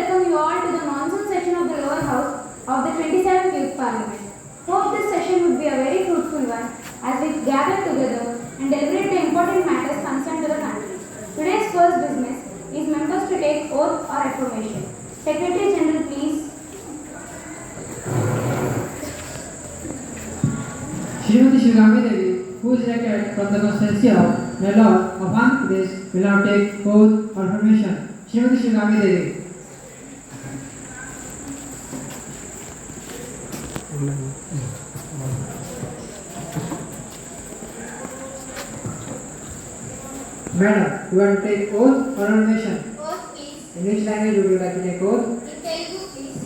welcome you all to the monsoon session of the lower house of the 27th Youth Parliament. Hope this session would be a very fruitful one as we gather together and deliberate the important matters concerned to the country. Today's first business is members to take oath or affirmation. Secretary General, please. Srimati Shivgami Devi, who is elected from the constituency of Nellore of Andhra Pradesh, will now take oath or affirmation. Srimati Shivgami Devi. Madam, you want to take oath or affirmation? Oath, please. In which language would you like to take oath? In Telugu, please.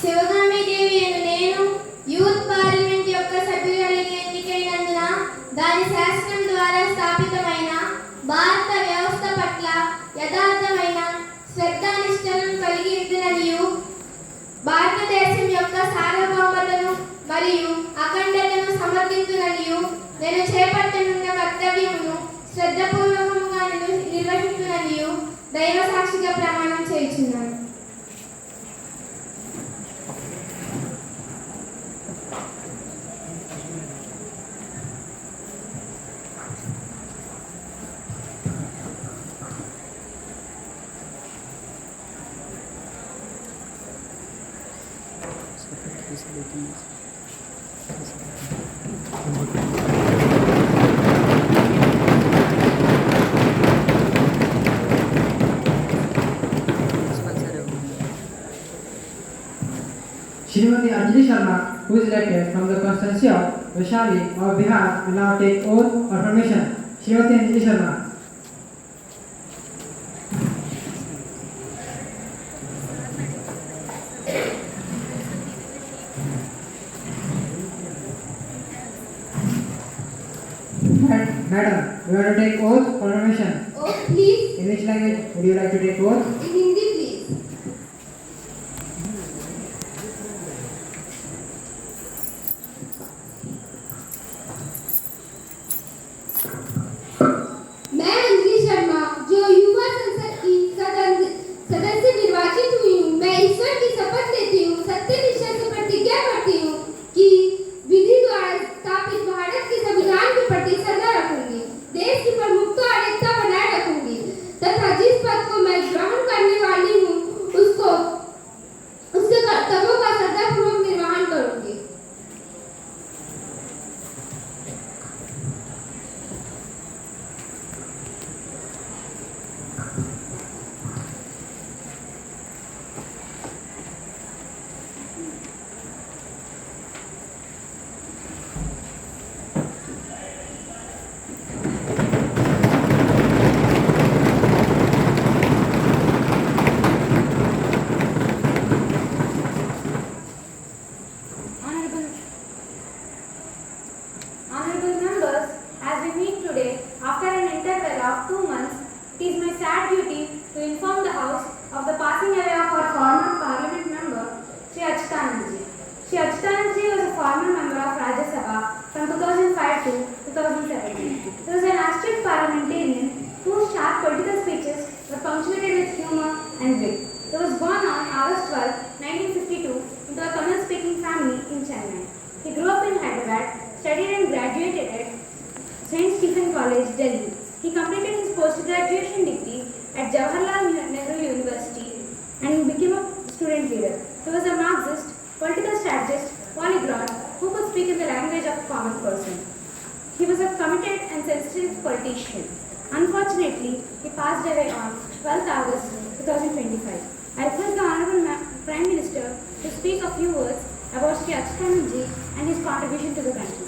Sivagami దేవి అను నేను youth parliament యొక్క సభ్యురాలిగా ఎన్నికైనందున దాని శాసనం ద్వారా స్థాపితమైన భారత వ్యవస్థ పట్ల యథార్థమైన శ్రద్ధానిష్టలను కలిగి ఉంటున్ననియు భారతదేశం యొక్క సార్వభౌమతను మరియు అఖండతను సమర్థించుననియు నేను చేపట్టనున్న కర్తవ్యమును శ్రద్ధపూర్వకంగా నిర్వహించుననియు దైవ సాక్షిగా ప్రమాణం చేయుచున్నాను. Srimati Anjali Sharma, who is elected from the constituency of Vaishali of Bihar, will now take oath or affirmation. Srimati Anjali Sharma. Madam, you want to take oath or affirmation? Oath, please. In which language would you like to take oath? In Hindi, please. मैं अंजलि शर्मा जो युवा संसद की सदस्य निर्वाचित हुई हूँ, मैं ईश्वर की शपथ लेती हूँ, सत्यनिष्ठा से प्रतिज्ञा करती हूँ कि विधि द्वारा स्थापित भारत के संविधान के प्रति श्रद्धा रखूंगी, देश की प्रमुखता और एकता बनाए रखूंगी तथा जिस पद को मैं ग्रहण करने वाली हूँ उसके कर्तव्यों का श्रद्धापूर्वक निर्वहन करूंगी. Honorable members, as we meet today after an interval of 2 months, it is my sad duty to inform the House of the passing away of our former Parliament member, Shri Achyutanandji. Shri Achyutanandji was a former member of Rajya Sabha from 2005 to 2017. He was an astute parliamentarian whose sharp political speeches were punctuated with humor and wit. He was born on August 12, 1952 into a Tamil-speaking family in Chennai. He grew up in Hyderabad, studied and graduated at St. Stephen College, Delhi. He completed his post-graduation degree at Jawaharlal Nehru University and became a student leader. He was a Marxist, political strategist, polyglot who could speak in the language of common person. He was a committed and sensitive politician. Unfortunately, he passed away on 12th August 2025. I request the Honorable Prime Minister to speak a few words about Shri Achyutanandji and his contribution to the country.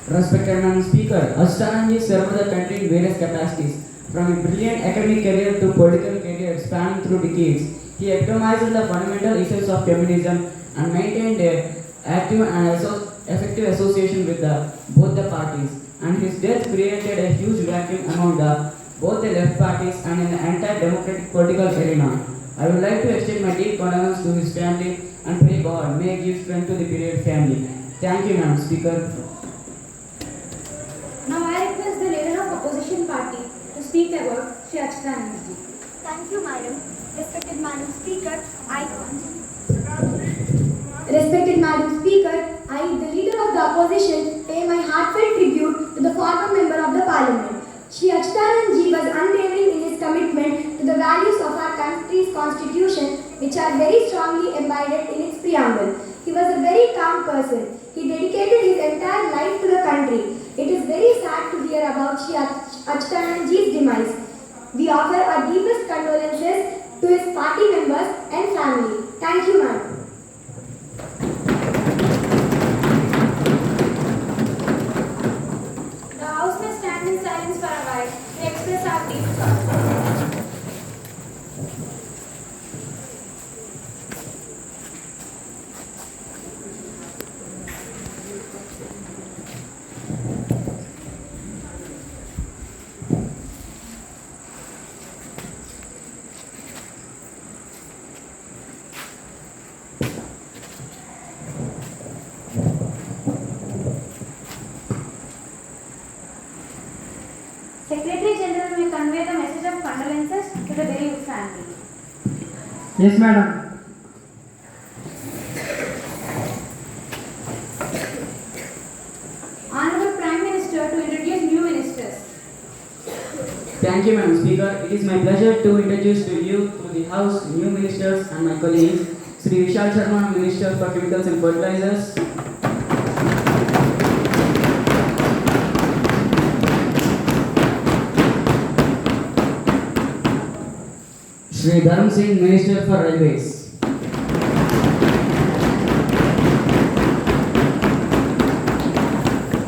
Respected Madam Speaker, Achyutanandji served the country in various capacities, from a brilliant academic career to political career spanning through decades. He epitomized the fundamental issues of feminism and maintained an active and effective association with both the parties. And his death created a huge vacuum among both the left parties and in the entire democratic political arena. I would like to extend my deep condolence to his family and pray God may give strength to the bereaved family. Thank you, Madam Speaker. speak about Shri Achutaranand. Thank you, Madam. Respected Madam Speaker, the leader of the opposition, pay my heartfelt tribute to the former member of the Parliament. Shri Achutaranand was unwavering in his commitment to the values of our country's constitution, which are very strongly embodied in its preamble. He was a very calm person. He dedicated his entire life to the country. It is very sad to hear about Shri Achutaranand's demise. We offer our deepest condolences to his party members and family. Thank you, Madam. The House may stand in silence for a while to express our deep thoughts. Secretary General may convey the message of condolences to the bereaved family. Yes, madam. Honorable Prime Minister to introduce new ministers. Thank you, Madam Speaker. It is my pleasure to introduce to you through the House new ministers and my colleagues, Sri Vishal Sharma, Minister for Chemicals and Fertilizers, Shri Dharam Singh, Minister for Railways.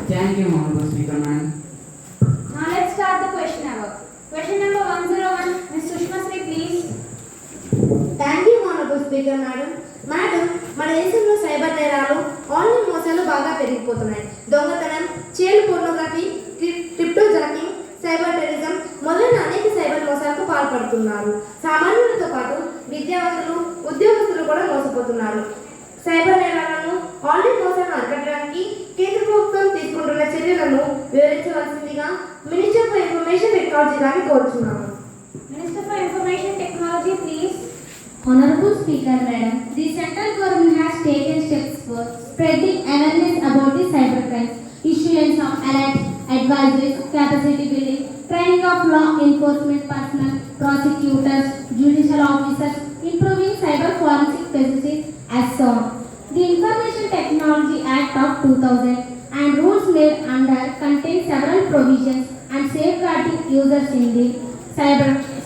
Thank you, Honorable Speaker, Madam. Now let's start the question hour. Question number 101, Ms. Sushma Sri, please. Thank you, Honorable Speaker, Madam. మన దేశంలో cyber నేరాలు online మోసాలు బాగా పెరిగిపోతున్నాయి. దొంగతనం, child pornography, cryptojacking, cyber terrorism మొదలైన అనేక cyber మోసాలకు పాల్పడుతున్నారు. సామాన్యులతో పాటు విద్యావంతులు, ఉద్యోగస్తులు కూడా మోసపోతున్నారు. సైబర్ నేరాలను, ఆన్లైన్ మోసాలను అరికట్టడానికి కేంద్ర ప్రభుత్వం తీసుకుంటున్న చర్యలను వివరించవలసిందిగా మినిస్టర్ ఫర్ ఇన్ఫర్మేషన్ టెక్నాలజీ గారిని కోరుతున్నాను. Minister for Information Technology, please. Honorable Speaker, Madam, the central government has taken steps for spreading awareness about the cybercrimes, issuance of alerts, advisories, capacity building, training of law enforcement personnel, prosecutors, judicial officers, improving cyber forensic facilities, as shown. The Information Technology Act of 2000 and rules made under contain several provisions and safeguarding users in the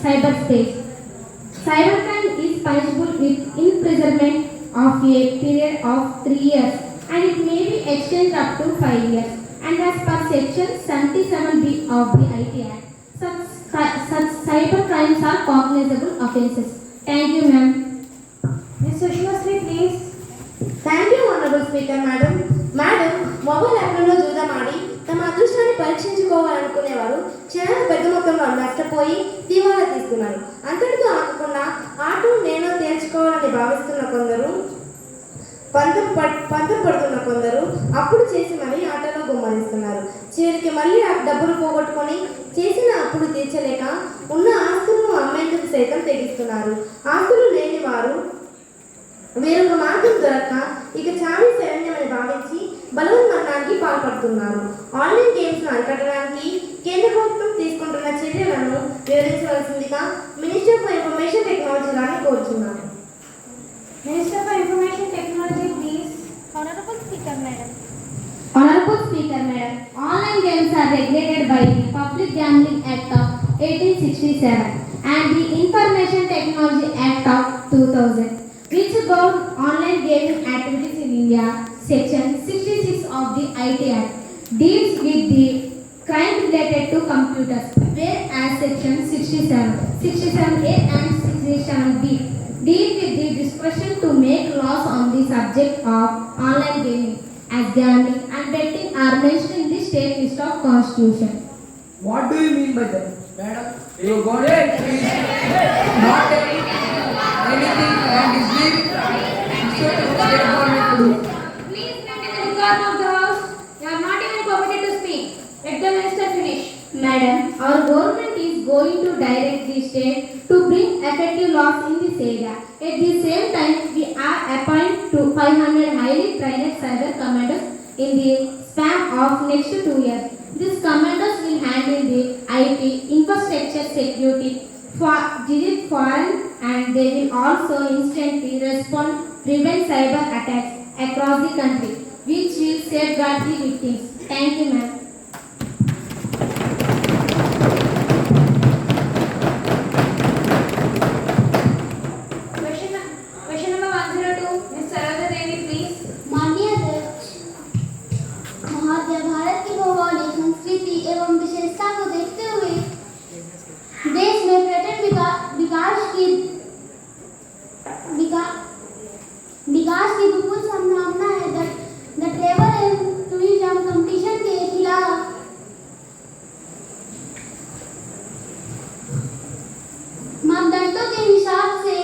cyberspace. Cybercrime is punishable with imprisonment of a period of 3 years and it may be extended up to 5 years. And as per section 77B of the IT Act, such cyber crimes are cognizable offences. Thank you, ma'am. Ms. Sushma Sri, please. Thank you honourable speaker madam. Mobile యాప్లలో జూదమాడి తమ అదృష్టాన్ని పరీక్షించుకోవాలనుకునేవారు క్షణాలు పెద్ద మొత్తంలో నష్టపోయి దివాలా తీస్తున్నారు. అంతటితో ఆగకుండా ఆటో నేను తేల్చుకోవాలని భావిస్తున్న కొందరు, పంతం పడుతున్న కొందరు అప్పులు చేసి మరీ ఆటోలో గుమ్మరిస్తున్నారు. చివరికి మళ్ళీ ఆ డబ్బులు పోగొట్టుకొని చేసిన అప్పులు తీర్చలేక ఉన్న ఆస్తులను అమ్మేందుకు సైతం తెగిస్తున్నారు. ఆస్తులు లేని వారు వేరొక మార్గం దొరక్క ఇక చావీ శరణ్యమని భావించి బలవన్మరణానికి పాల్పడుతున్నారు. ఆన్లైన్ గేమ్స్ను అరికట్టడానికి కేంద్ర ప్రభుత్వం తీసుకుంటున్న చర్యలను వివరించవలసిందిగా మినిస్టర్ ఫర్ ఇన్ఫర్మేషన్ టెక్నాలజీ గారిని కోరుచున్నాను. Minister for Information Technology, please. Honorable Speaker, Madam. Honorable Speaker, Madam, online games are regulated by the Public Gambling Act of 1867 and the Information Technology Act of 2000, which govern online gaming activities in India. Section 66 of the IT Act deals with the crime related to computers, whereas Section 67A and 67B deal with the discretion to make laws on the subject of online gaming, as gambling and betting are mentioned in the state list of constitution. What do you mean by that? Madam, you got it. Not telling anything and is leaving. Please maintain the decorum of the House. You are not even permitted to speak. Let the Minister finish. Madam, our government is going to direct the state to bring effective laws in this area. At the same time, we are appointing to 500 highly trained cyber commandos in the span of next 2 years. These commandos will handle the IT, infrastructure security, digital foreign, and they will also instantly respond, prevent cyber attacks across the country, which will safeguard the victims. Thank you, ma'am. Question number 102, Ms. Sarada Devi, please. माननीय अध्यक्ष महोदय, भारत की भौगोलिक संस्कृति एवं विशेषता को देखते हुए देश में पर्यटन विकास की विपुल संभावना है। The travel and tourism competition के खिलाफ मापदंडों के हिसाब से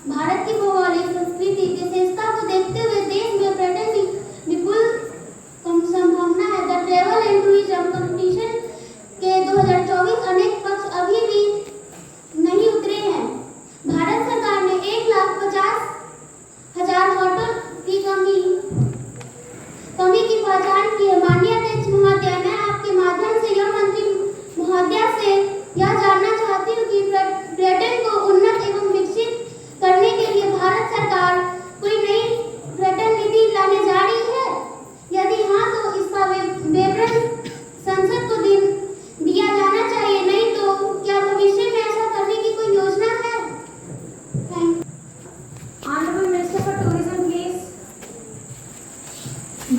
भारत की भौगोलिक संस्कृति विशेषता को देखते हुए देश में पर्यटन की विपुल संभावना है। The travel and tourism competition के 2024 अनेक पक्ष अभी भी नहीं उतरे हैं। भारत सरकार ने 1,50,000 होटल की कमी की पहचान की है। माननीय अध्यक्ष महोदय, मैं आपके माध्यम से यह मंत्री महोदय से यह जानना चाहती हूँ कि पर्यटन को उन्नत एवं विकसित करने के लिए भारत सरकार कोई नई पर्यटन नीति लाने जा रही है। यदि हाँ, तो इसका विवरण संसद को दिया जाना चाहिए। नहीं तो क्या भविष्य में ऐसा करने की कोई योजना है? Thank you. Honorable Minister for Tourism, please.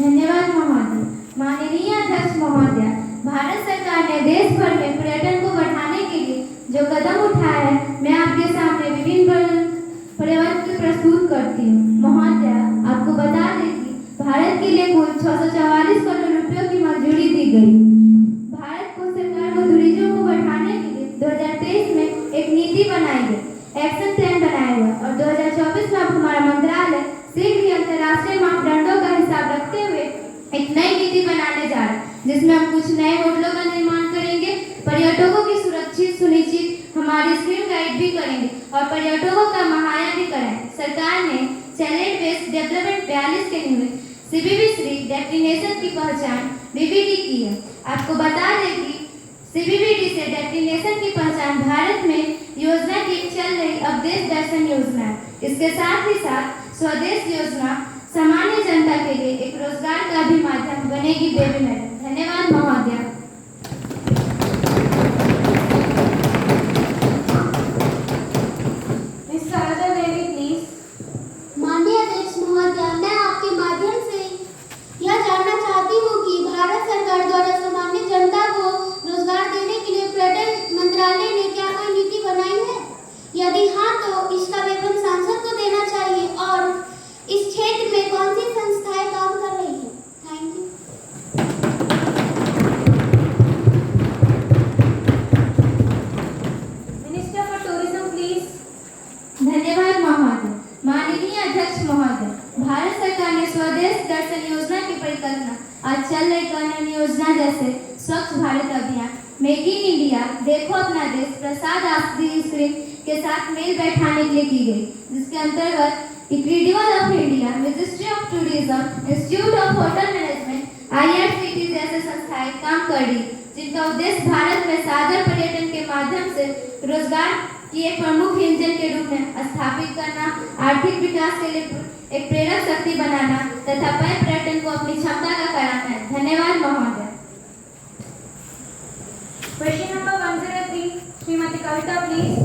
धन्यवाद महोदय। माननीय अध्यक्ष महोदय, भारत सरकार ने देश भर में पर्यटन को बढ़ाने के लिए जो कदम उठाया है, मैं आपके सामने विभिन्न परिवर्तन प्रस्तुत करती हूँ। महोदय, आपको बता दें कि भारत के लिए कुल 644 करोड़ रुपयों की मंजूरी दी गई। भारत को सरकार को टूरिज्म को बढ़ाने के लिए 2023 में एक नीति बनाई गई, एक्शन प्लान बनाया गया और 2024 में हमारा मंत्रालय शीघ्र ही अंतर्राष्ट्रीय मापदंडों का हिसाब रखते हुए एक नई नीति बनाने जा रहा है, जिसमें हम कुछ नए होटलों का निर्माण करेंगे, पर्यटकों की सुनिश्चित हमारी स्क्रीन गाइड भी करेंगे और पर्यटकों का महाया भी कराएंगे। सरकार ने चैलेंज बेस्ड डेवलपमेंट 42 के निमित्त सीबीबी श्री डेस्टिनेशन की पहचान बीबीडी की है। आपको बता दें कि सीबीबीडी से डेस्टिनेशन की पहचान भारत में योजना की चल रही अवदेश दर्शन योजना है। इसके साथ ही साथ स्वदेश योजना सामान्य जनता के लिए एक रोजगार का भी माध्यम बनेगी। बेबी मैडम, धन्यवाद महोदय। Ms. Sarada Devi, please. माननीय अध्यक्ष महोदय, मैं आपके माध्यम से यह जानना चाहती हूँ कि भारत सरकार द्वारा सामान्य जनता को रोजगार देने के लिए पर्यटन मंत्रालय ने क्या कोई नीति बनाई है? यदि हाँ, तो इसका विवरण सांसद को देना चाहिए और इस क्षेत्र में कौन सी संस्थाएं काम कर रही हैं? Thank you. Minister for Tourism, please. धन्यवाद महोदय। माननीय अध्यक्ष महोदय, भारत सरकार ने स्वदेश दर्शन योजना की परिकल्पना आज चल रही कन्या योजना जैसे स्वच्छ भारत अभियान, मेक इन इंडिया, देखो अपना देश, प्रसाद आदि स्कीम के साथ मेल बैठाने के लिए की गई, जिसके अंतर्गत incredible of India, ministry of tourism, institute of hotel management, IRCT जैसे संस्थाएं काम कर रही, जिनका उद्देश्य भारत में सागर पर्यटन के माध्यम से रोजगार की एक प्रमुख इंजन के रूप में स्थापित करना, आर्थिक विकास के लिए एक प्रेरक शक्ति बनाना तथा पर्यटन को अपनी क्षमता का कराना है। धन्यवाद महोदय। Question number 103, Srimati Kavita, please.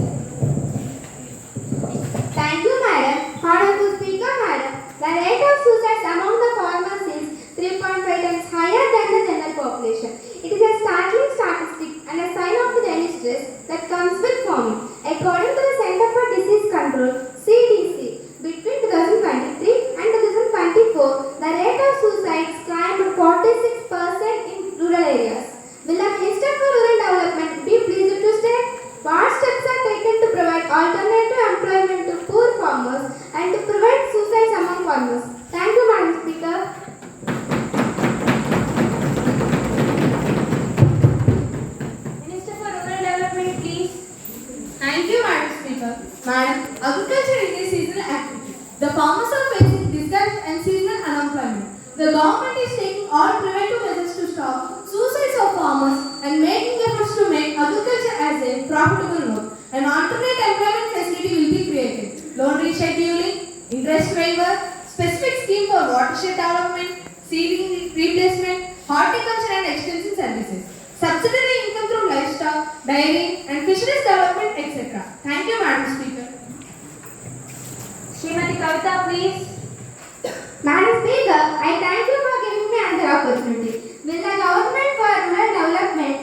Thank you, madam. Honorable Speaker, madam, the rate of suicides among the farmers is 3.5 times higher than the general population. It is a startling statistic and a sign of the daily stress that comes with farming. According to the Center for Disease Control (CDC), between 2023 and 2024, the rate of suicides climbed 46% in rural areas. Will the Minister for Rural Development be pleased to state what steps are dairy and fisheries development, etc. Thank you, Madam Speaker. Srimati Kavita, please. Madam Speaker, I thank you for giving me another opportunity. Will the government for rural development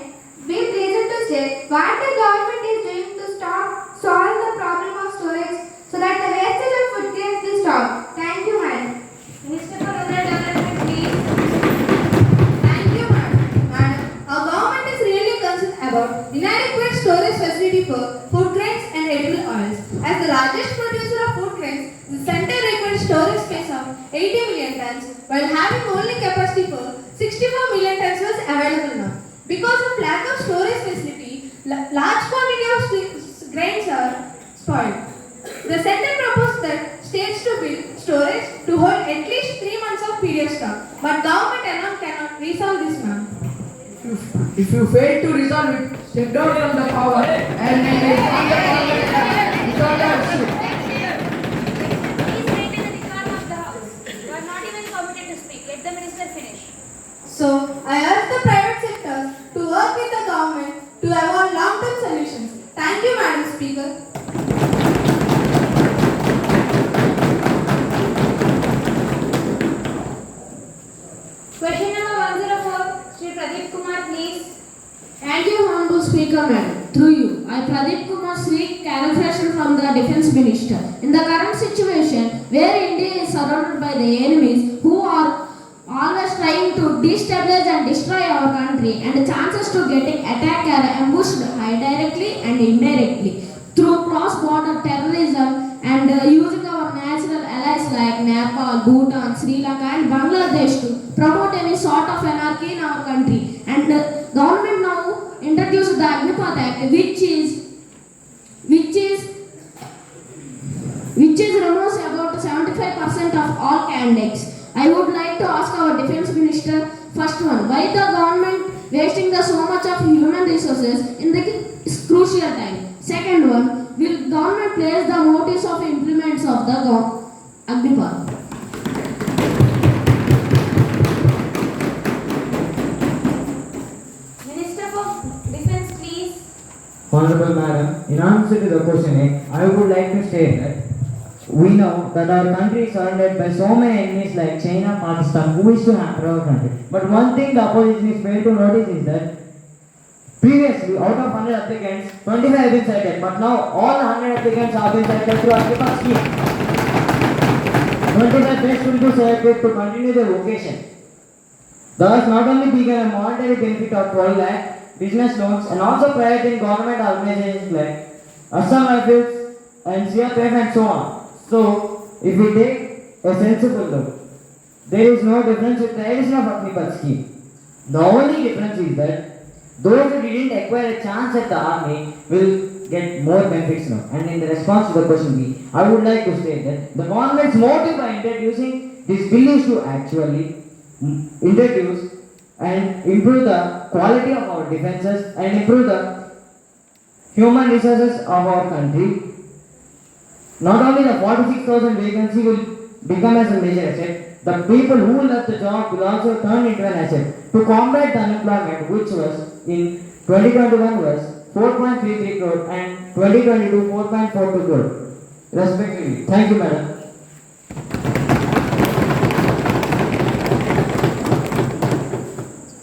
be pleased to state what the government is doing to solve the problem of storage so that the wastage of food grains will stop? Thank you, Madam. Minister for Rural Development, please. Thank you, Madam. Our government is really concerned about inadequate storage facility for food grains and edible oils. As the largest producer of food grains, the center requires storage space of 80 million tons, while having only capacity for 64 million tons was available now. Because of lack of storage facility, large quantity of grains are spoiled. The center proposed that states to build storage to hold at least 3 months of period stock, but government alone cannot resolve this, ma'am. If you fail to resolve it, step down from the power and inform the Parliament without that issue. Please maintain the decorum of the House. You are not even permitted to speak. Let the Minister finish. So, I urge the private sectors to work with the government to avoid long-term solutions. Thank you, Madam Speaker. Question number 104, Sri Pradeep Kumar, please. Thank you, Honorable Speaker, Madam. Through you, I, Pradeep Kumar, seek clarification from the Defence Minister. In the current situation, where India is surrounded by the enemies who are always trying to destabilize and destroy our country, and the chances to getting attacked are ambushed high directly and indirectly through cross-border terrorism and using our natural allies like Nepal, Bhutan, Sri Lanka and Bangladesh to promote any sort of anarchy in our country. And government now introduced the Agnipath Act, which removes about 75% of all candidates. I would like to ask our Defence Minister, first one, why the government wasting so much of human resources in the crucial time? Second one, will government place the motives of implements of the Agnipath? Minister for Defence, please. Honorable Madam, in answer to the question, I would like to state that we know that our country is surrounded by so many enemies like China, Pakistan, who wish to hamper our country. But one thing the opposition is failed to notice is that previously, out of 100 applicants, 25 have been selected, but now all 100 applicants have been selected through Agnipath scheme. 25 best will be selected to continue their vocation. Thus, not only began a monetary benefit of 12 lakh, business loans, and also private and government organizations like Assam Rifles and CRPF and so on. So, if we take a sensible look, there is no difference with the addition of Agnipath scheme. The only difference is that those who didn't acquire a chance at the army will get more benefits now. And in the response to the question B, I would like to state that the government's motive by introducing this bill is to actually introduce and improve the quality of our defenses and improve the human resources of our country. Not only the 46,000 vacancy will become as a major asset, the people who left the job will also turn into an asset to combat the unemployment, which was in 2021 was 4.33 crore and 2022 4.42 crore respectively. Thank you, Madam.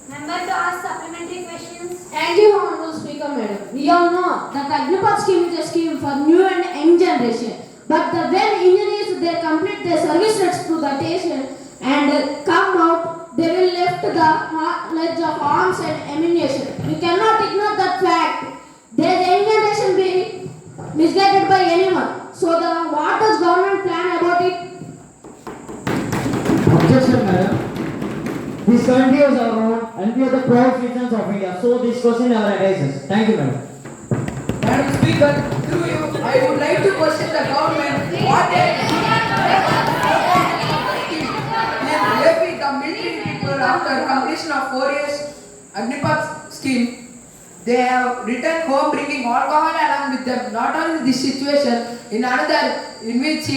Member to ask supplementary questions. Thank you, Honorable Speaker, Madam. We all know that Agnipath scheme is a scheme for new and young generation. But when engineers they complete their service rates to the nation and come out, they will left the knowledge of arms and ammunition. We cannot ignore that fact. Their young generation be misguided by anyone. So what does government plan about it? Objection, Madam. This country is our own and we are the proud citizens of India. So this question never arises. Thank you, Madam. Madam Speaker, through you, I would like to question the government what they left with the military people after completion of 4 years Agnipath scheme. They have returned home bringing alcohol along with them. Not only this situation, in another in which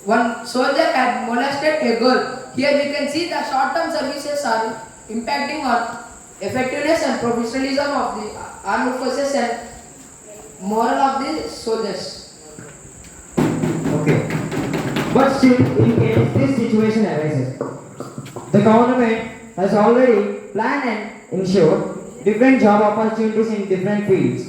one soldier had molested a girl. Here we can see the short-term services are impacting on effectiveness and professionalism of the armed forces and moral of the soldiers. Okay. But still, in case this situation arises, the government has already planned and ensured different job opportunities in different fields,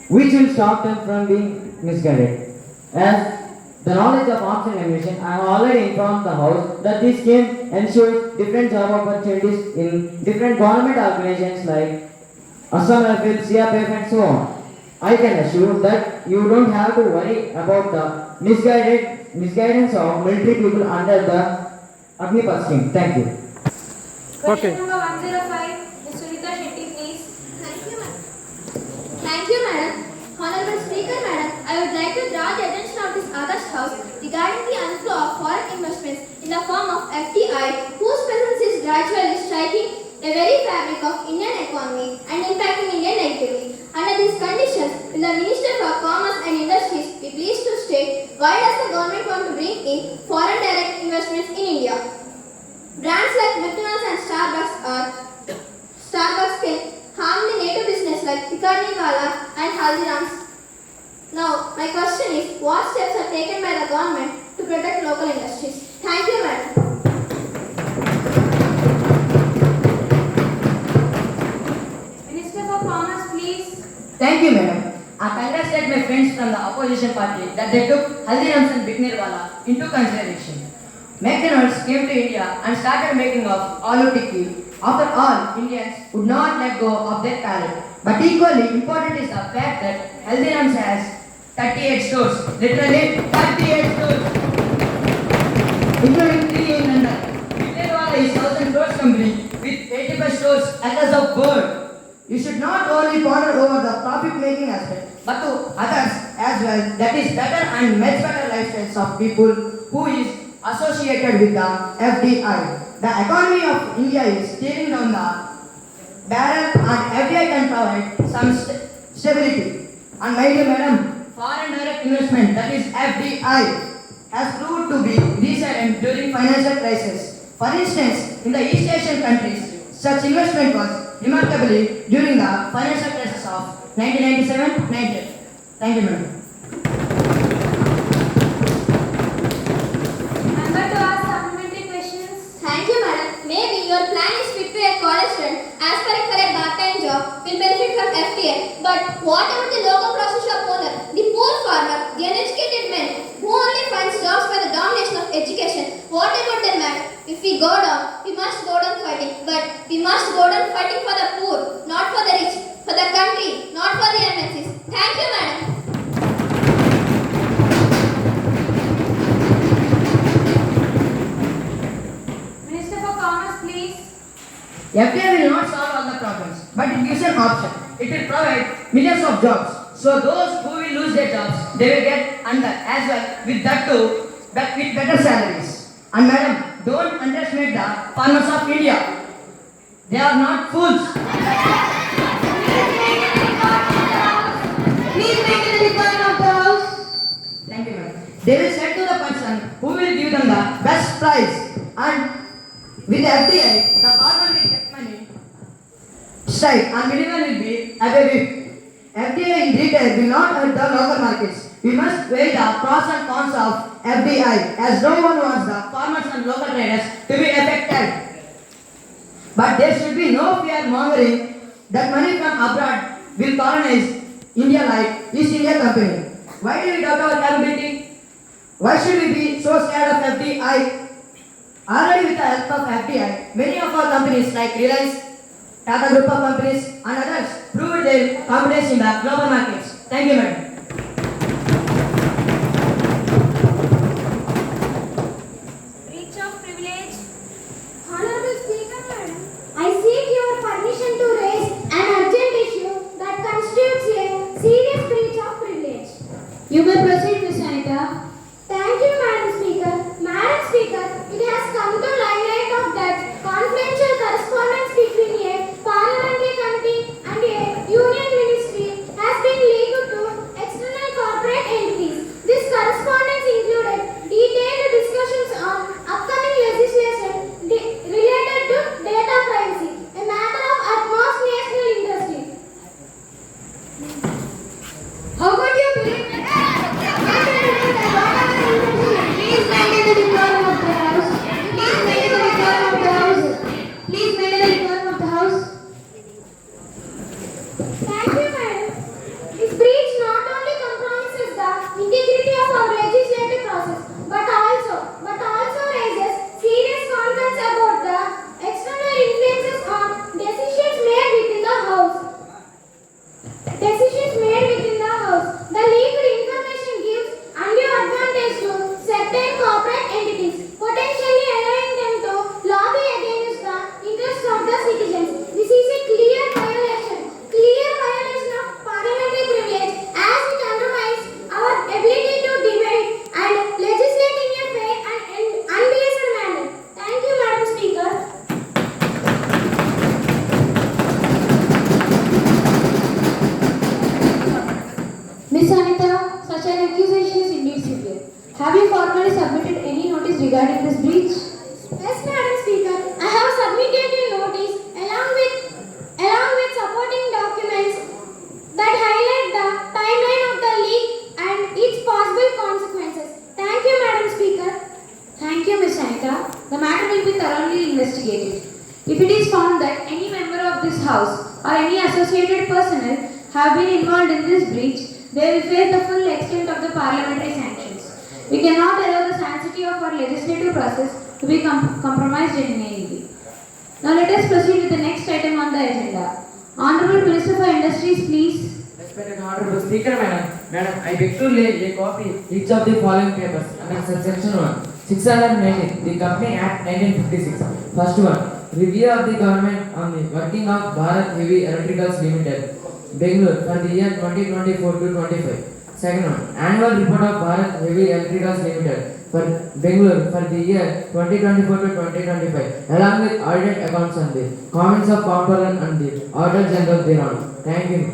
which will stop them from being misguided. As the knowledge of arms and ammunition, I have already informed the House that this scheme ensures different job opportunities in different government organizations like Assam Rifles, CRPF and so on. I can assure that you don't have to worry about the misguidance of military people under the Agnipath scheme. Thank you. Question number 105, Ms. Sunita Shetty, please. Thank you, madam. Honorable Speaker, madam, I would like to draw the attention of this August House regarding the inflow of foreign investments in the form of FDI, whose presence is gradually striking a very fabric of Indian economy and impacting India negatively. Under these conditions, will the Minister for Commerce and Industries be pleased to state why does the government want to bring in foreign direct investments in India? Brands like McDonald's and Starbucks can harm the native business like Tikaniwala and Haldirams. Now, my question is, what steps are taken by the government to protect local industries? Thank you, madam. Minister for Commerce, please. Thank you, madam. I congratulate my friends from the opposition party that they took Haldirams and Biknirwala into consideration. McDonald's came to India and started making of aloo tikki. After all, Indians would not let go of their palate. But equally important is the fact that Haldirams has 38 stores, literally 38 stores, including 3 in London. Biknirwala is 1,000 crores company with 85 stores across the world. You should not only ponder over the profit-making aspect, but to others as well. That is better and much better lifestyles of people who is associated with the FDI. The economy of India is steering down the barrel and FDI can provide some stability. And my dear madam, foreign direct investment, that is FDI, has proved to be resilient during financial crisis. For instance, in the East Asian countries, such investment was remarkably during the financial crisis of 1997-98. Thank you, madam. Member to ask supplementary questions. Thank you, madam. Maybe your plan is fit to a college student aspiring for a part-time job will benefit from FDI. But what about the local process shop owner, the poor farmer, the uneducated man who only finds jobs by the domination of education? What about them, madam? If we go down, we must go down fighting. But we must go down fighting for the poor, not for the rich, for the country, not for the MNCs. Thank you, madam. Minister for Commerce, please. FDI will not solve all the problems, but it gives an option. It will provide millions of jobs. So those who will lose their jobs, they will get under as well with that too, but with better salaries. And madam, don't underestimate the farmers of India. They are not fools. Please make it a requirement of the house. Thank you, madam. They will say to the person who will give them the best price. And with FDI, the farmer will get money straight and middleman will be away. FDI in retail will not hurt the local markets. We must weigh the pros and cons of FDI as no one wants the farmers and local traders to be affected. But there should be no fear mongering that money from abroad will colonize India like East India Company. Why do we doubt our capability? Why should we be so scared of FDI? Already with the help of FDI, many of our companies like Reliance, Tata Group of companies and others proved their competence in the global markets. Thank you, madam. Breach of privilege. Honorable Speaker, madam, I seek your permission to raise an urgent issue that constitutes a serious breach of privilege. You may proceed, Ms. Anita. Thank you, Madam Speaker. Madam Speaker, it has come to limelight of that confidential correspondence between a parliamentary committee and a union ministry has been leaked to a Ms. Anita, such an accusation is indeed severe. Have you formally submitted any notice regarding this breach? Yes, Madam Speaker. I have submitted a notice along with supporting documents that highlight the timeline of the leak and its possible consequences. Thank you, Madam Speaker. Thank you, Ms. Anita. The matter will be thoroughly investigated. If it is found that any member of this House or any associated personnel have been involved in this breach, they will face the full extent of the parliamentary sanctions. We cannot allow the sanctity of our legislative process to be compromised in any way. Now let us proceed with the next item on the agenda. Honorable Minister for Industries, please. Respected Honorable Speaker, Madam, I beg to lay a copy each of the following papers under subsection 1. 619, the Company Act 1956. First one, review of the government on the working of Bharat Heavy Electricals Limited, Bengaluru for the year 2024 to 25. Second one, annual report of Bharat Heavy Electricals Limited for Bengaluru for the year 2024 to 2025, along with audited accounts and the comments of Comptroller and the Auditor General thereon. Thank you.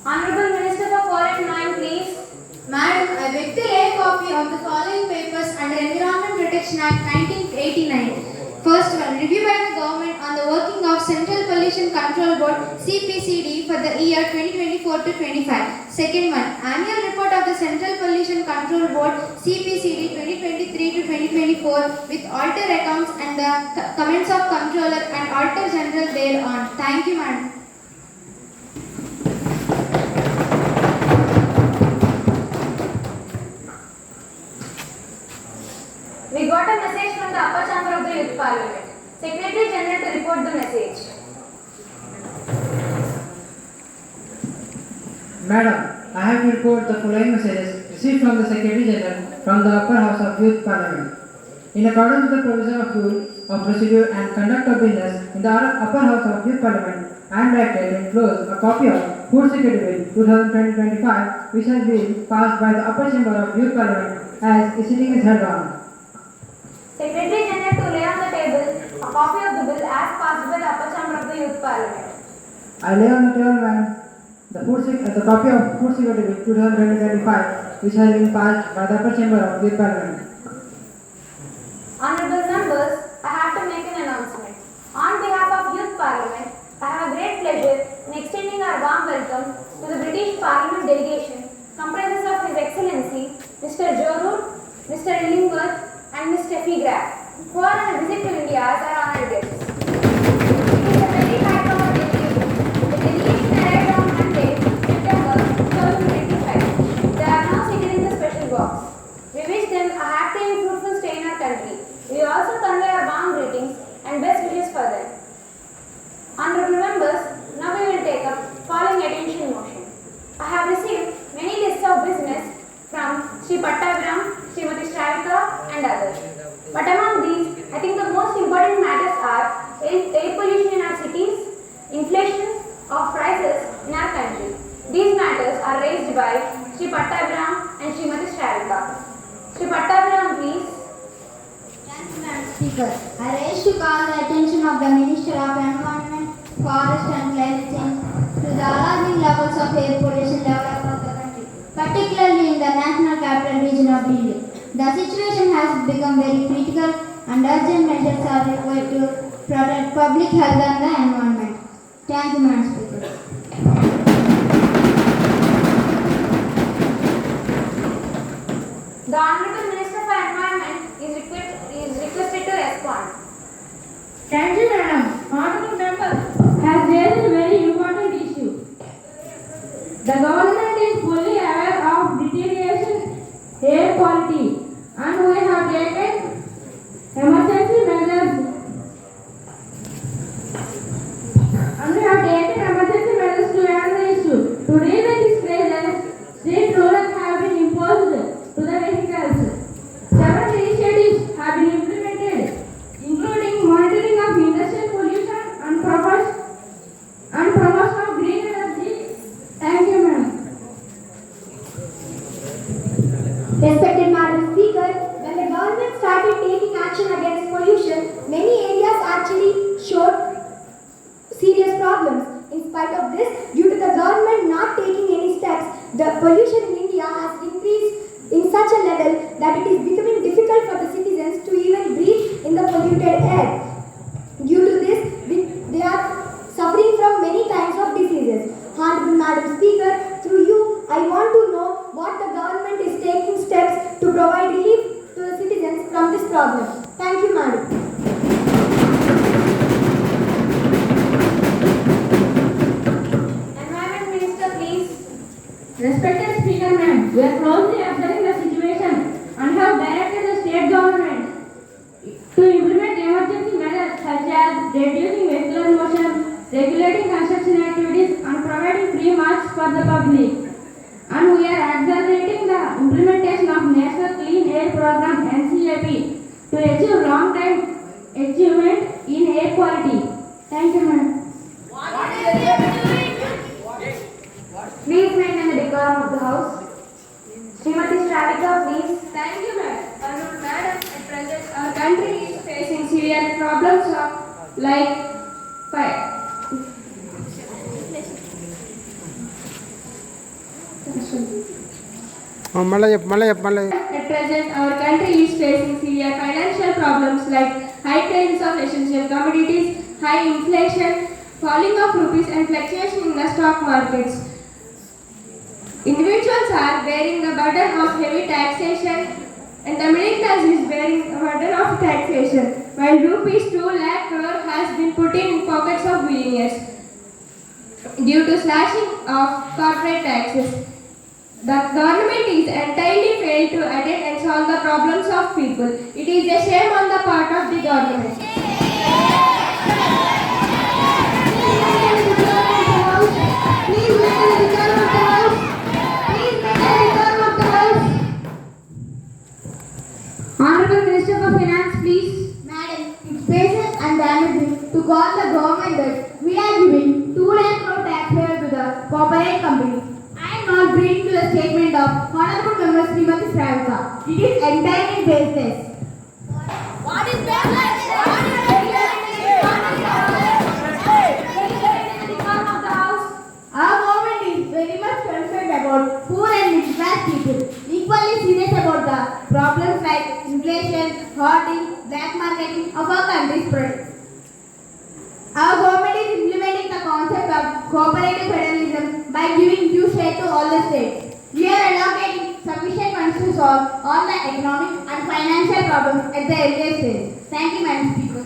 Honorable Minister for Coal and Mine, please. Madam, I beg to lay a copy of the following papers under Environment Protection Act 1989. First one, review by the government on the working of Central Pollution Control Board CPCD for the year 2024 to 25. Second one, annual report of the Central Pollution Control Board CPCD 2023 to 2024 with auditor accounts and the comments of Comptroller and Auditor General thereon. Thank you, Madam. We got a message from the upper chamber of the Youth Parliament. Secretary General to report the message. Madam, I have to report the following messages received from the Secretary General from the Upper House of Youth Parliament. In accordance with the provision of rule of procedure and conduct of business in the Upper House of Youth Parliament, I am directed to enclose a copy of Food Security Bill 2020-25, which has been passed by the Upper Chamber of Youth Parliament as the sitting is held on. Secretary General to lay on the table a copy of the bill as passed by the upper chamber of the Youth Parliament. I lay on the table, Madam, the copy of Food Security Bill 2020-25, which has been passed by the Upper Chamber of Youth Parliament. Honorable members, I have to make an announcement. On behalf of Youth Parliament, I have a great pleasure in extending our warm welcome to the British Parliament delegation comprises of His Excellency Mr. Joe Mr. Illingworth and Ms. Steffi Graf, who are on a visit to India as our honored guests. It is a very high-powered delegation. The delegation arrived on Monday, September 2025. They are now seated in the special box. We wish them a happy and fruitful stay in our country. We also convey our warm greetings and best wishes for them. Honorable members, now we will take up following attention motion. I have received many lists of business from Sri Pattabiram, Srimati Shravika and others. But among these, I think the most important matters are air pollution in our cities, inflation of prices in our country. These matters are raised by Sri Pattabiram and Srimati Shravika. Sri Pattabiram, please. Thank you, Madam Speaker. I raise to call the attention of the Minister of Environment, Forest and Climate Change to the alarming levels of air pollution level across the country, particularly in the National Capital Region of Delhi. The situation has become very critical and urgent measures are required to protect public health and the environment. Thank you, Madam Speaker. The Honorable Minister for Environment is requested to respond. Thank you, Madam. Honorable member has raised a very important issue. The government is fully aware of deterioration air quality and we have taken emergency measures. To handle the issue. To deal with this crisis, strict rules have been imposed to the vehicles. Several initiatives have been implemented, including monitoring of industrial pollution and promotion of green energy. Thank you, madam. Respected Madam Speaker, when the government started taking action against pollution, many areas actually showed serious problems. In spite of this, due to the government not taking any steps, The pollution in India has increased in such a level that it is becoming difficult for the citizens to even breathe in the polluted air. Due to this, they are suffering from many kinds of diseases. Honorable Madam Speaker, through you, I want to know what the government is taking steps to provide relief to the citizens from this problem. Thank you, Madam. Environment Minister, please. Respected Speaker Ma'am, we are closely observing the situation and have directed the state government to implement emergency measures such as reducing vehicular motion, regulating construction activities and providing free marks for the public. And we are accelerating the implementation of National Clean Air Program NCAP to achieve long-term achievement in air quality. Thank you, ma'am. Please maintain the decorum of the House. Srimati Stravika, please. Thank you, Madam. Honorable Madam, at present our country is facing severe problems like fire. At present, our country is facing severe financial problems like high prices of essential commodities, high inflation, falling of rupees and fluctuation in the stock markets. Individuals are bearing the burden of heavy taxation and the middle class is bearing the burden of taxation, while rupees 2 lakh crore has been put in pockets of billionaires due to slashing of corporate taxes. The government is entirely failed to attend and solve the problems of people. It is a shame on the part of the government. Honorable Minister for Finance, please. Madam, it's basic and damaging to call the government that we are giving 2 lakh crore taxpayers to the corporate companies. I am not agreeing to the statement of Honorable Member Srimati Stravika. It is entirely baseless. What is baseless? Our government is very much concerned about poor and middle class people. Equally serious about the problems like inflation, hoarding, black marketing of our country's products. Our government is implementing the concept of cooperative federalism by giving due share to all the states. We are allocating sufficient funds to solve all the economic and financial problems at the earliest stage. Thank you, Madam Speaker.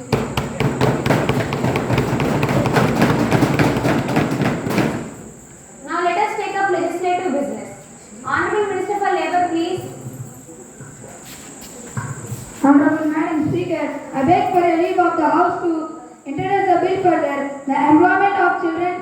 Now let us take up legislative business. Honorable Minister for Labour, please. Honorable Madam Speaker, I beg for a leave of the House to introduce the bill further, the Employment of Children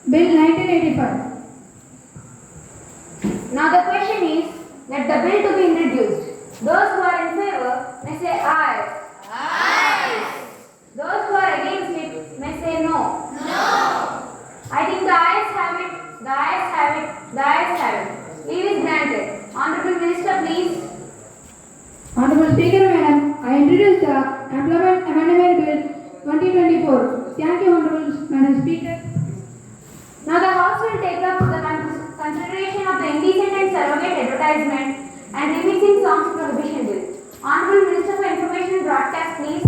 Bill 1985. Now the question is that the bill to be introduced. Those who are in favor may say aye. Aye. Those who are against it may say no. No. I think the ayes have it, the ayes have it, the ayes have it. Leave is granted. Honorable Minister, please. Honorable Speaker, Madam, I introduce the Employment Amendment Bill 2024. Thank you, Honorable Madam Speaker. Now the House will take up the consideration of the indecent and surrogate advertisement and remixing songs prohibition bill. Honorable Minister for Information and Broadcast, please.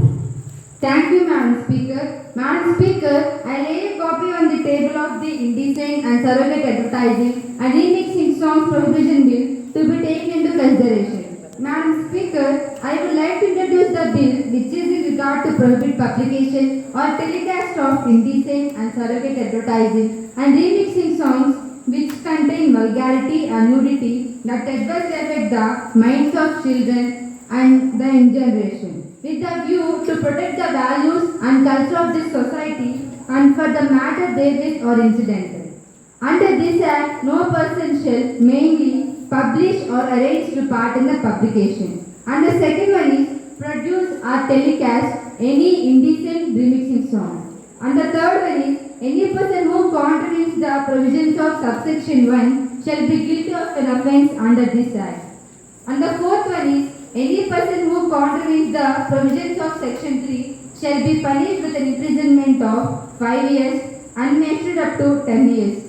Thank you, Madam Speaker. Madam Speaker, I lay a copy on the table of the indecent and surrogate advertising and remixing songs prohibition bill to be taken into consideration. Madam Speaker, I would like to introduce the bill which is in regard to prohibit publication or telecast of indecent and surrogate advertising and remixing songs which contain vulgarity and nudity that adversely affect the minds of children and the young generation, with the view to protect the values and culture of this society and for the matter therewith or incidental. Under this Act, no person shall mainly publish or arrange to part in the publication. And the second one is produce or telecast any indecent remixing song. And the third one is any person who contravenes the provisions of subsection 1 shall be guilty of an offence under this Act. And the fourth one is any person who contravenes the provisions of section 3 shall be punished with an imprisonment of 5 years and measured up to 10 years.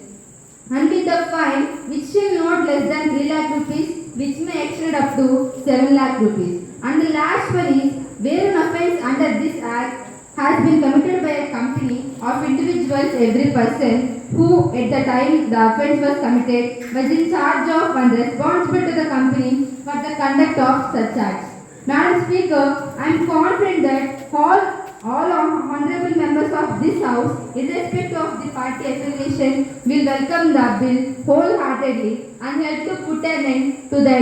and with a fine which shall not less than 3 lakh rupees, which may extend up to 7 lakh rupees. And the last one is where an offence under this act has been committed by a company of individuals, every person who at the time the offence was committed was in charge of and responsible to the company for the conduct of such acts. Madam Speaker, I am confident that all honourable members of this House, irrespective of the party affiliation, will welcome the bill wholeheartedly and help to put an end to the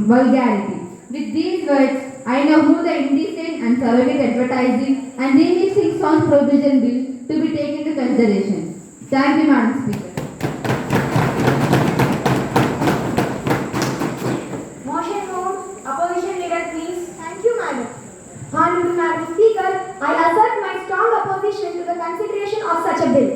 vulgarity. With these words, I now move the indecent and surrogate advertising and remixing songs provision bill to be taken into consideration. Thank you, Madam Speaker. Motion moved. Opposition leader, please. Thank you, Madam. Honorable Madam Speaker, I assert my strong opposition to the consideration of such a bill.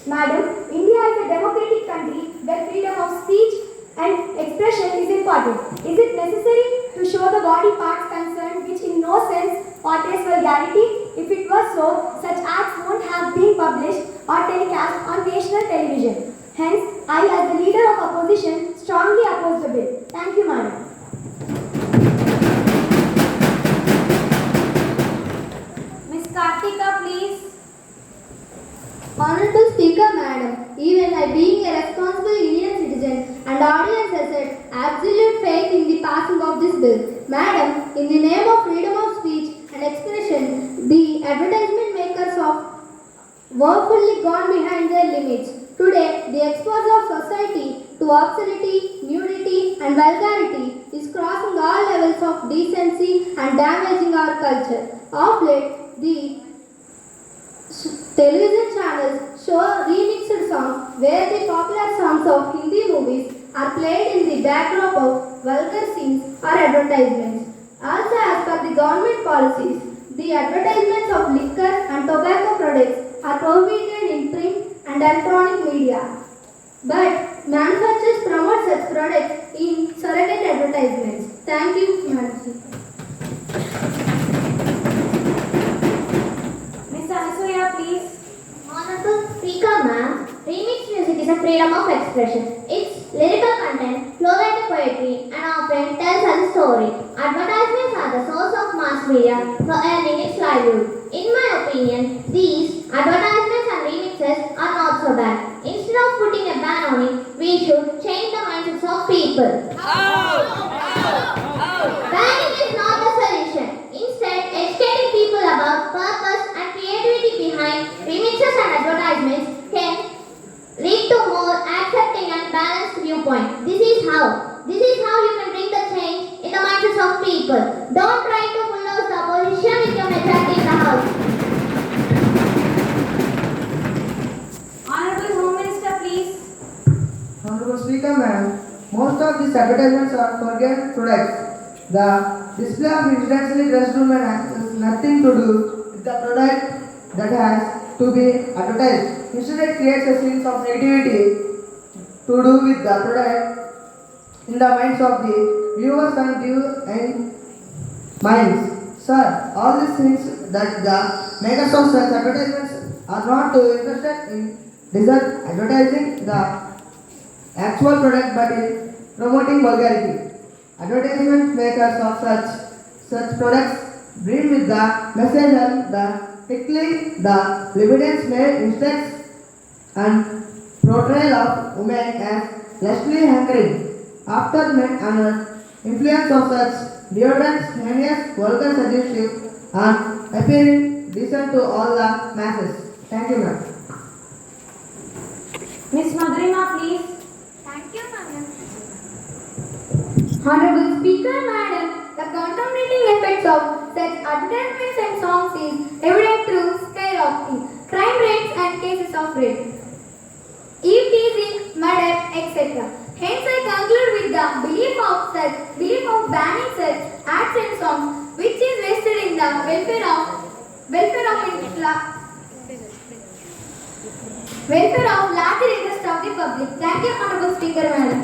Madam, India is a democratic country where freedom of speech and expression is important. Is it necessary to show the body parts concerned which in no sense portrays vulgarity? If it was so, such acts won't have been published or telecast on national television. Hence, I as the leader of opposition strongly oppose the bill. Thank you, Madam. Miss Kartika, please. Honorable Speaker, Madam, even I being a responsible Indian citizen and audience asset absolute faith in the passing of this bill. Madam, in the name of freedom of speech and expression, the advertisement makers have woefully gone behind their limits. Today, the exposure of society to obscenity, nudity and vulgarity is crossing all levels of decency and damaging our culture. Of late, the television channels show remixed songs where the popular songs of Hindi movies are played in the backdrop of vulgar scenes or advertisements. Also, as per the government policies, the advertisements of liquor and tobacco products are prohibited in print and electronic media. But manufacturers promote such products in surrogate advertisements. Thank you, Madam Speaker. Miss Anasuya, please. Honorable Speaker, ma'am, remix music is a freedom of expression. Its lyrical content flows like a poetry and often tells us a story. Advertisements are the source of mass media for earning its livelihood. In my opinion, these advertisements and remixes are not so bad. Instead of putting a ban on it, we should change the mindsets of people. Banning is not the solution. Instead, educating people about purpose and creativity behind remixes and advertisements can lead to more accepting and balanced viewpoint. This is how you can bring the change in the mindsets of people. Don't try to bulldoze the opposition with your majority in the House. Honorable Home Minister, please. Honorable Speaker, ma'am, most of these advertisements are forget products. The display of incidentally dressed women has nothing to do with the product that has to be advertised. Instead, it creates a sense of negativity to do with the product in the minds of the viewers and minds. Sir, all these things that the makers of such advertisements are not too interested in advertising the actual product but in promoting vulgarity. Advertisement makers of such products bring with the message and the tickling the libidinous male instincts and portrayal of women as lustily hankering after men under influence of such deodorants, heinous, vulgar, suggestive and appearing decent to all the masses. Thank you, ma'am. Miss Madhurima, please. Thank you, Madam. Honorable Speaker, Madam, the contaminating effects of such advertisements and songs is evident through skyrocketing crime rates and cases of rape, eveteasing, murder, etc. Hence, I conclude with the belief of banning such acts and songs, which is vested in the welfare of larger interest of the public. Thank you, Honorable Speaker, Madam.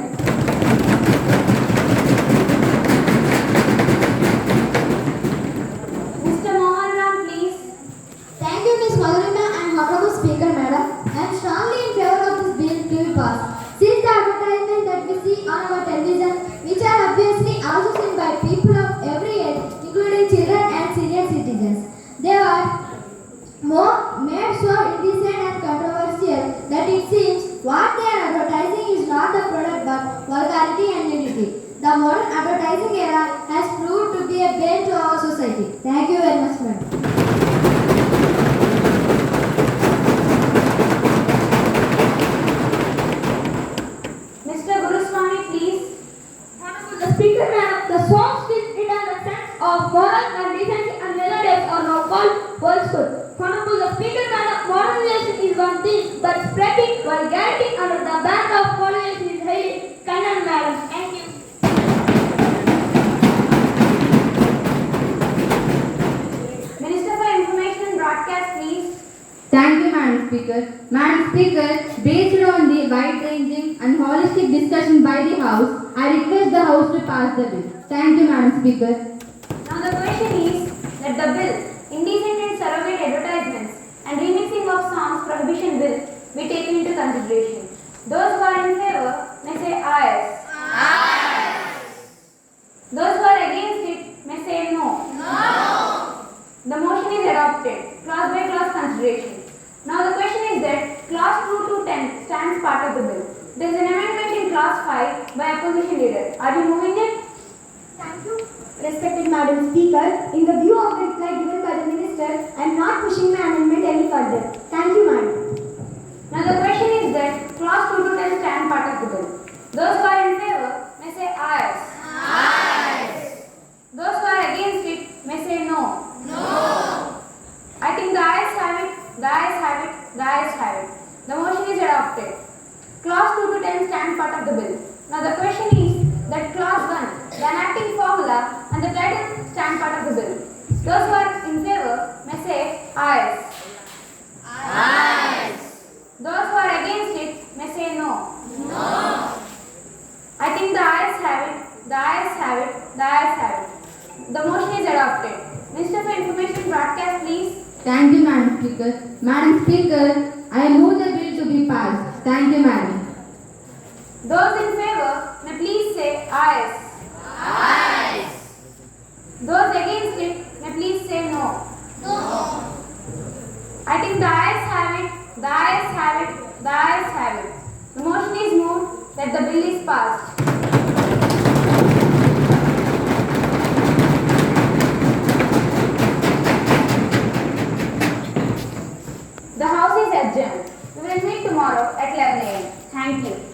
Mr. Mohan Ram, please. Thank you, Ms. Madhurima and Honorable Speaker, Madam. I am strongly in favor of this bill to be passed. Since The modern advertising era has proved to be a bane to our society. Thank you very much, madam. Mr. Guruswami, please. Honorable the Speaker, madam, the songs which return the sense of moral and decency and melodies are now called falsehood. Honorable the Speaker, madam, modernization is one thing, but spreading vulgarity under the banner of college is highly condemned, madam. Thank you. Minister for Information and Broadcast, please. Thank you, Madam Speaker. Madam Speaker, based on the wide-ranging and holistic discussion by the House, I request the House to pass the bill. Thank you, Madam Speaker. Now the question is that the bill, Indecent and Surrogate Advertisements and Remixing of Songs Prohibition Bill be taken into consideration. Those who are in favor may say ayes. Those who are against it may say no. The motion is adopted, clause by clause consideration. Now the question is that clause 2 to 10 stands part of the bill. There is an amendment in clause 5 by opposition leader. Are you moving it? Thank you. Respected Madam Speaker, in the view of the reply given by the Minister, I am not pushing my amendment any further. Thank you, Madam. Now the question is that clause 2 to 10 stand part of the bill. Those who are in favor may say ayes. Those who are against it may say no. I think the ayes have it, the ayes have it, the ayes have it. The motion is adopted. Clause 2 to 10 stand part of the bill. Now the question is that clause 1, the enacting formula and the title stand part of the bill. Those who are in favor may say ayes. Those who are against it may say no. I think the ayes have it, the ayes have it, the ayes have it. The motion is adopted. Minister for Information Broadcast, please. Thank you, Madam Speaker. Madam Speaker, I move the bill to be passed. Thank you, Madam. Those in favor may please say ayes. Those against it may please say no. I think the ayes have it, the ayes have it, the ayes have it. The motion is moved that the bill is passed. The House is adjourned. We will meet tomorrow at 11 a.m. Thank you.